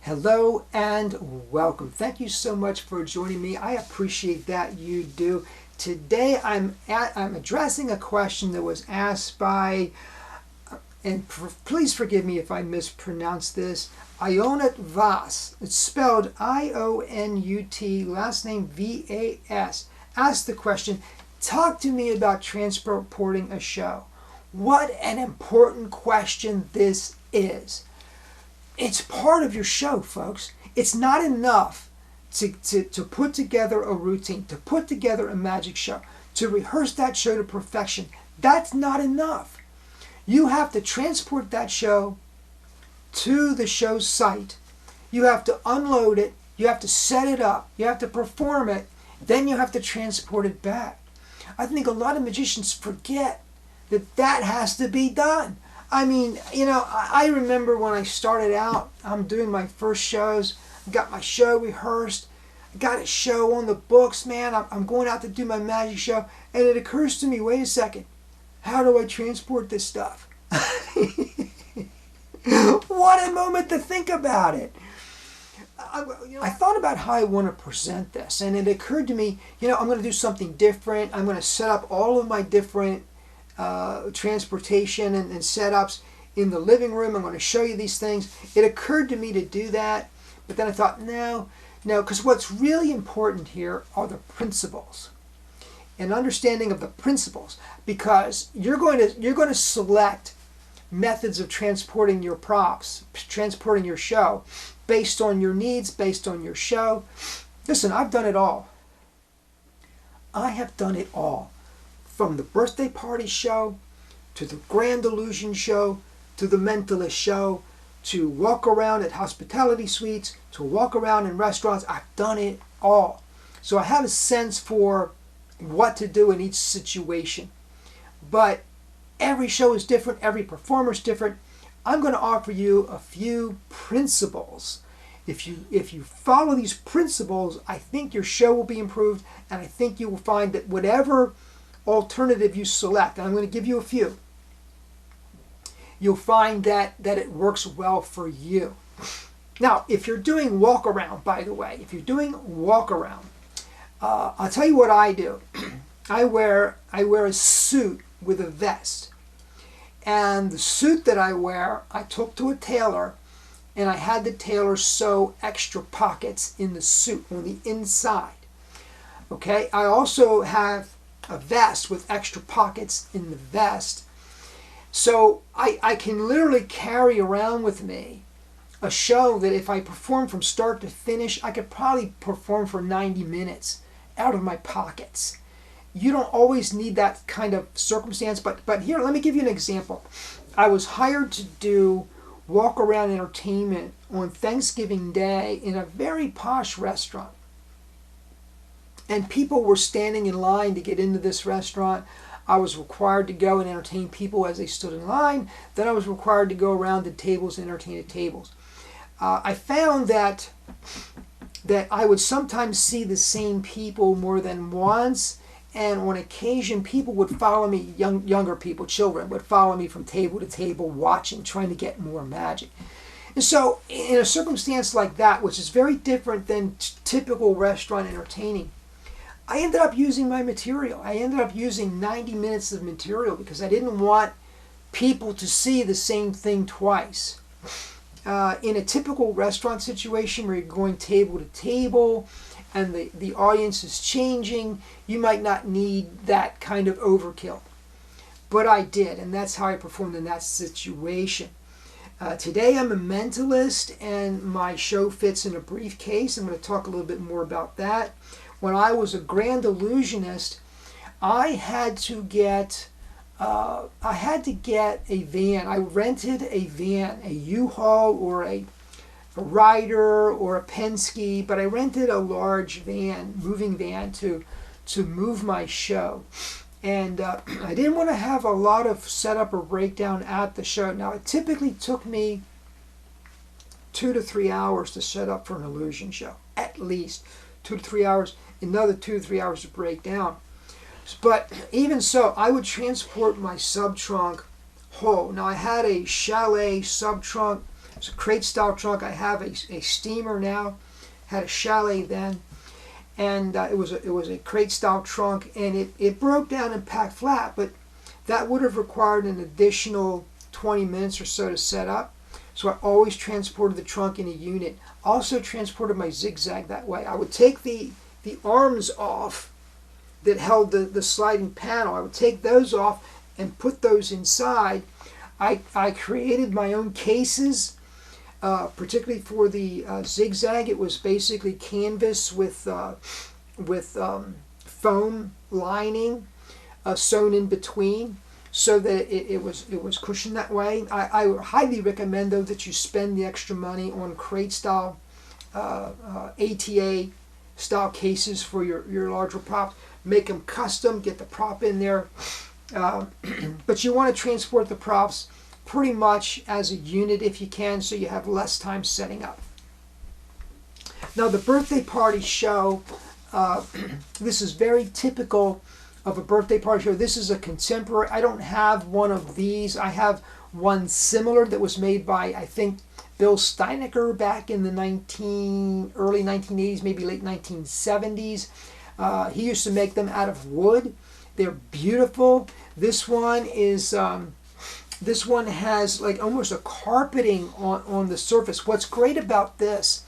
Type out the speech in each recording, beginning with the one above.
Hello and welcome. Thank you so much for joining me. I appreciate that you do. Today I'm addressing a question that was asked by, and please forgive me if I mispronounce this, Ionut Vas. It's spelled I-O-N-U-T, last name V-A-S. Asked the question, talk to me about transporting a show. What an important question this is. It's part of your show, folks. It's not enough to put together a routine, to put together a magic show, to rehearse that show to perfection. That's not enough. You have to transport that show to the show site. You have to unload it. You have to set it up. You have to perform it. Then you have to transport it back. I think a lot of magicians forget that has to be done. I mean, I remember when I started out, I'm doing my first shows, I got my show rehearsed, I got a show on the books, man, I'm going out to do my magic show, and it occurs to me, wait a second, how do I transport this stuff? What a moment to think about it. I thought about how I want to present this, and it occurred to me, I'm going to do something different. I'm going to set up all of my different transportation and setups in the living room. I'm going to show you these things. It occurred to me to do that, but then I thought, no, because what's really important here are the principles, an understanding of the principles, because you're going to select methods of transporting your props, transporting your show, based on your needs, based on your show. Listen, I've done it all. I have done it all. From the birthday party show, to the Grand Illusion show, to the Mentalist show, to walk around at hospitality suites, to walk around in restaurants. I've done it all. So I have a sense for what to do in each situation. But every show is different, every performer is different. I'm going to offer you a few principles. If you follow these principles, I think your show will be improved, and I think you will find that whatever alternative you select, and I'm going to give you a few, you'll find that it works well for you. Now, if you're doing walk around, by the way, if you're doing walk around, I'll tell you what I do. I wear a suit with a vest, and the suit that I wear, I took to a tailor, and I had the tailor sew extra pockets in the suit on the inside. Okay, I also have a vest with extra pockets in the vest. So I can literally carry around with me a show that if I perform from start to finish, I could probably perform for 90 minutes out of my pockets. You don't always need that kind of circumstance, but here, let me give you an example. I was hired to do walk around entertainment on Thanksgiving Day in a very posh restaurant. And people were standing in line to get into this restaurant. I was required to go and entertain people as they stood in line. Then I was required to go around the tables and entertain at tables. I found that I would sometimes see the same people more than once, and on occasion people would follow me, younger people, children, would follow me from table to table watching, trying to get more magic. And so in a circumstance like that, which is very different than typical restaurant entertaining, I ended up using my material. I ended up using 90 minutes of material because I didn't want people to see the same thing twice. In a typical restaurant situation where you're going table to table and the audience is changing, you might not need that kind of overkill. But I did, and that's how I performed in that situation. Today I'm a mentalist, and my show fits in a briefcase. I'm going to talk a little bit more about that. When I was a Grand Illusionist, I had to get a van. I rented a van, a U-Haul or a Ryder or a Penske, but I rented a large van, moving van, to move my show. And I didn't want to have a lot of setup or breakdown at the show. Now, it typically took me 2 to 3 hours to set up for an illusion show, at least 2 to 3 hours, another 2 to 3 hours to break down. But even so, I would transport my sub-trunk whole. Now, I had a chalet sub-trunk It's a crate style trunk. I have a steamer now. Had a chalet then, and it was a crate style trunk, and it broke down and packed flat, but that would have required an additional 20 minutes or so to set up. So I always transported the trunk in a unit. Also transported my zigzag that way. I would take the arms off that held the sliding panel. I would take those off and put those inside. I created my own cases, particularly for the zigzag. It was basically canvas with foam lining sewn in between, so that it was cushioned that way. I would highly recommend, though, that you spend the extra money on crate style ATA style cases for your larger props. Make them custom, get the prop in there. But you want to transport the props pretty much as a unit if you can, so you have less time setting up. Now the birthday party show, this is very typical of a birthday party show. This is a contemporary. I don't have one of these. I have one similar that was made by, I think, Bill Steinecker back in the early 1980s, maybe late 1970s. He used to make them out of wood. They're beautiful. This one has like almost a carpeting on the surface. What's great about this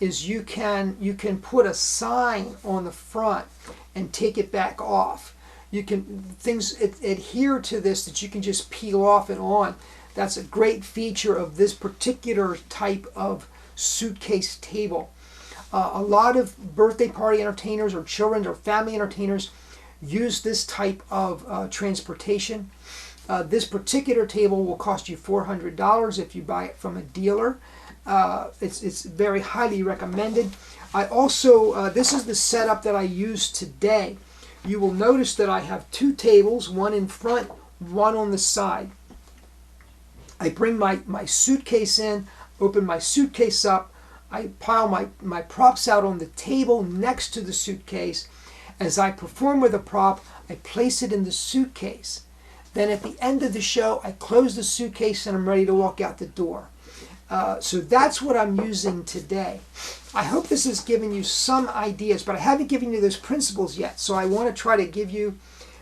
is you can put a sign on the front and take it back off. Things adhere to this that you can just peel off and on. That's a great feature of this particular type of suitcase table. A lot of birthday party entertainers or children or family entertainers use this type of transportation. This particular table will cost you $400 if you buy it from a dealer. It's very highly recommended. I also, this is the setup that I use today. You will notice that I have two tables, one in front, one on the side. I bring my suitcase in, open my suitcase up, I pile my props out on the table next to the suitcase. As I perform with a prop, I place it in the suitcase. Then at the end of the show, I close the suitcase and I'm ready to walk out the door. So that's what I'm using today. I hope this has given you some ideas, but I haven't given you those principles yet. So I want to try to give you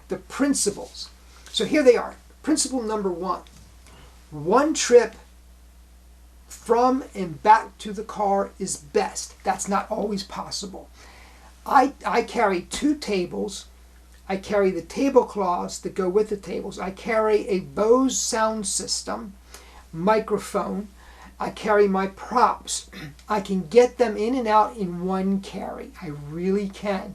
the principles. So here they are. Principle number 1. One trip from and back to the car is best. That's not always possible. I carry 2 tables. I carry the tablecloths that go with the tables. I carry a Bose sound system, microphone. I carry my props. I can get them in and out in one carry. I really can.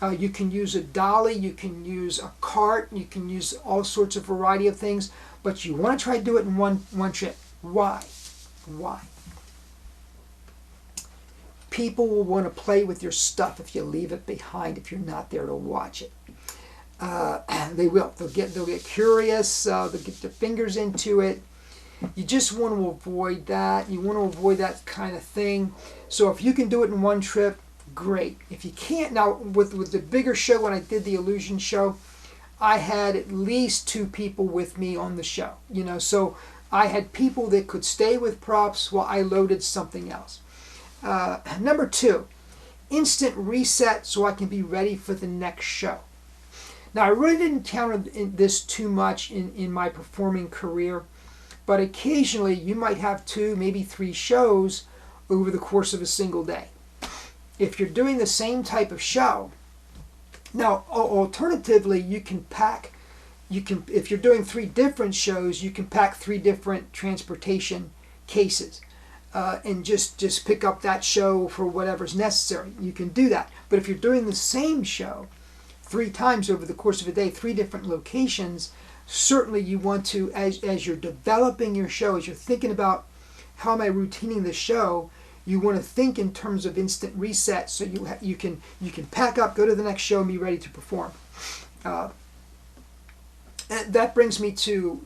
You can use a dolly, you can use a cart, you can use all sorts of variety of things, but you want to try to do it in one trip. Why? Why? People will want to play with your stuff if you leave it behind, if you're not there to watch it. They will. They'll get curious. They'll get their fingers into it. You just want to avoid that. You want to avoid that kind of thing. So if you can do it in one trip, great. If you can't, now with the bigger show, when I did the Illusion show, I had at least 2 people with me on the show. So I had people that could stay with props while I loaded something else. Number 2, instant reset so I can be ready for the next show. Now I really didn't encounter this too much in my performing career. But occasionally you might have 2, maybe 3 shows over the course of a single day. If you're doing the same type of show, now alternatively you can pack, if you're doing 3 different shows, you can pack 3 different transportation cases and just pick up that show for whatever's necessary. You can do that. But if you're doing the same show 3 times over the course of a day, 3 different locations, certainly you want to, as you're developing your show, as you're thinking about how am I routining the show, you want to think in terms of instant reset so you can pack up, go to the next show, and be ready to perform. And that brings me to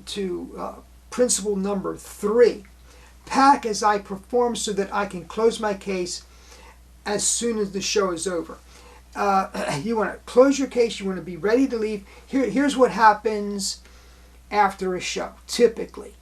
principle number 3. Pack as I perform so that I can close my case as soon as the show is over. You want to close your case, you want to be ready to leave. Here's what happens after a show, typically.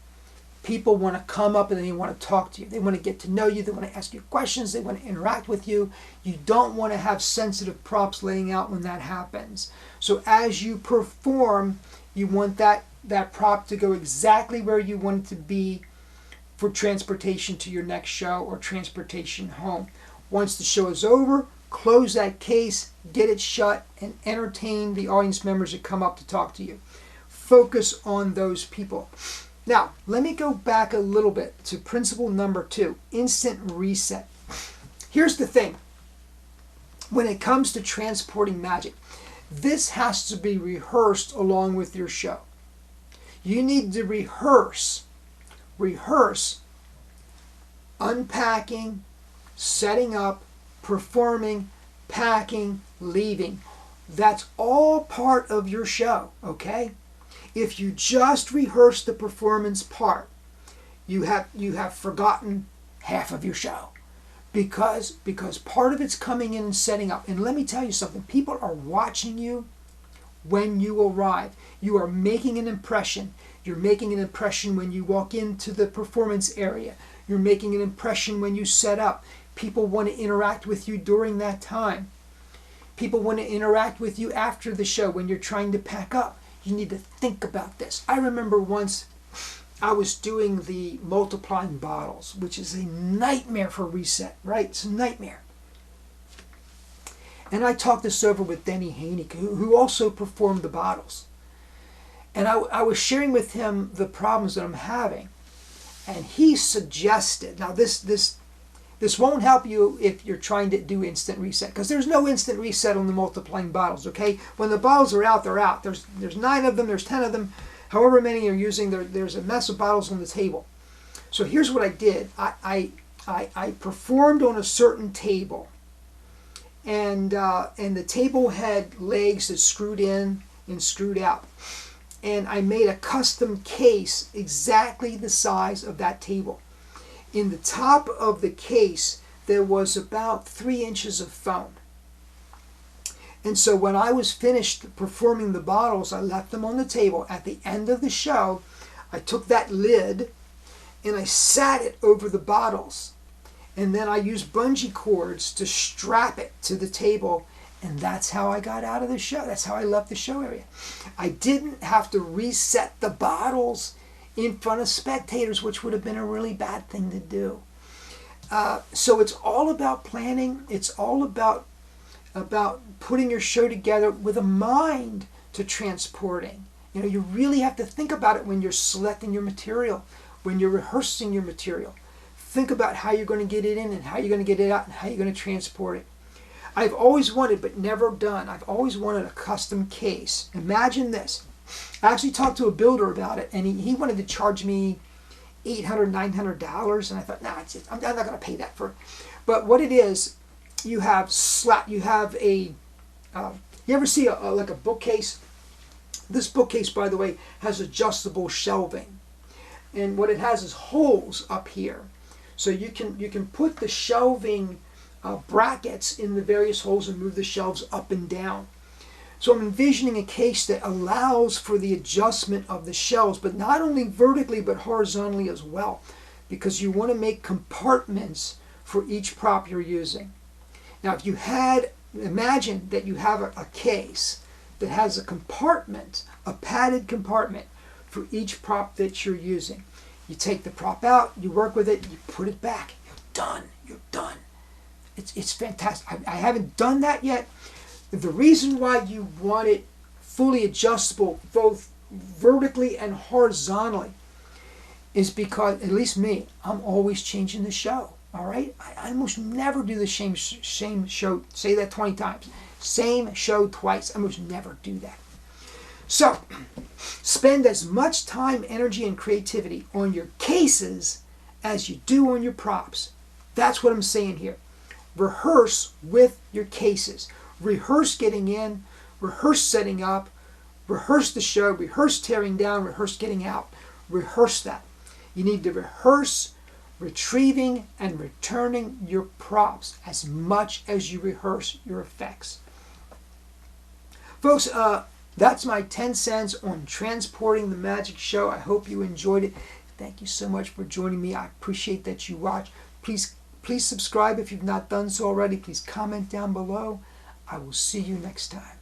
People want to come up and they want to talk to you. They want to get to know you. They want to ask you questions. They want to interact with you. You don't want to have sensitive props laying out when that happens. So as you perform, you want that prop to go exactly where you want it to be for transportation to your next show or transportation home. Once the show is over, close that case, get it shut, and entertain the audience members that come up to talk to you. Focus on those people. Now, let me go back a little bit to principle number 2, instant reset. Here's the thing. When it comes to transporting magic, this has to be rehearsed along with your show. You need to rehearse unpacking, setting up, performing, packing, leaving. That's all part of your show, okay? If you just rehearse the performance part, you have forgotten half of your show because part of it's coming in and setting up. And let me tell you something, people are watching you when you arrive. You are making an impression. You're making an impression when you walk into the performance area. You're making an impression when you set up. People want to interact with you during that time. People want to interact with you after the show when you're trying to pack up. You need to think about this. I remember once I was doing the multiplying bottles, which is a nightmare for reset, right? It's a nightmare. And I talked this over with Denny Haney, who also performed the bottles. And I was sharing with him the problems that I'm having. And he suggested, now this won't help you if you're trying to do instant reset, because there's no instant reset on the multiplying bottles, okay? When the bottles are out, they're out. There's 9 of them, there's 10 of them, however many you're using, there's a mess of bottles on the table. So here's what I did. I performed on a certain table, and the table had legs that screwed in and screwed out. And I made a custom case exactly the size of that table. In the top of the case, there was about 3 inches of foam. And so when I was finished performing the bottles, I left them on the table. At the end of the show, I took that lid and I sat it over the bottles. And then I used bungee cords to strap it to the table. And that's how I got out of the show. That's how I left the show area. I didn't have to reset the bottles in front of spectators, which would have been a really bad thing to do. So it's all about planning. It's all about putting your show together with a mind to transporting. You know, you really have to think about it when you're selecting your material, when you're rehearsing your material. Think about how you're going to get it in and how you're going to get it out and how you're going to transport it. I've always wanted, but never done, I've always wanted a custom case. Imagine this. I actually talked to a builder about it, and he wanted to charge me $800, $900, and I thought, nah, I'm not going to pay that for it. But what it is, you have a, you ever see like a bookcase? This bookcase, by the way, has adjustable shelving. And what it has is holes up here. So you can put the shelving brackets in the various holes and move the shelves up and down. So I'm envisioning a case that allows for the adjustment of the shelves, but not only vertically but horizontally as well, because you want to make compartments for each prop you're using. Now if you imagine that you have a case that has a compartment, a padded compartment for each prop that you're using. You take the prop out, you work with it, you put it back, you're done. It's fantastic. I haven't done that yet. The reason why you want it fully adjustable, both vertically and horizontally, is because, at least me, I'm always changing the show. All right? I almost never do the same show. Say that 20 times. Same show twice. I almost never do that. So, spend as much time, energy, and creativity on your cases as you do on your props. That's what I'm saying here. Rehearse with your cases. Rehearse getting in, rehearse setting up, rehearse the show, rehearse tearing down, rehearse getting out. Rehearse that. You need to rehearse retrieving and returning your props as much as you rehearse your effects. Folks, that's my 10 cents on transporting the magic show. I hope you enjoyed it. Thank you so much for joining me. I appreciate that you watch. Please subscribe if you've not done so already. Please comment down below. I will see you next time.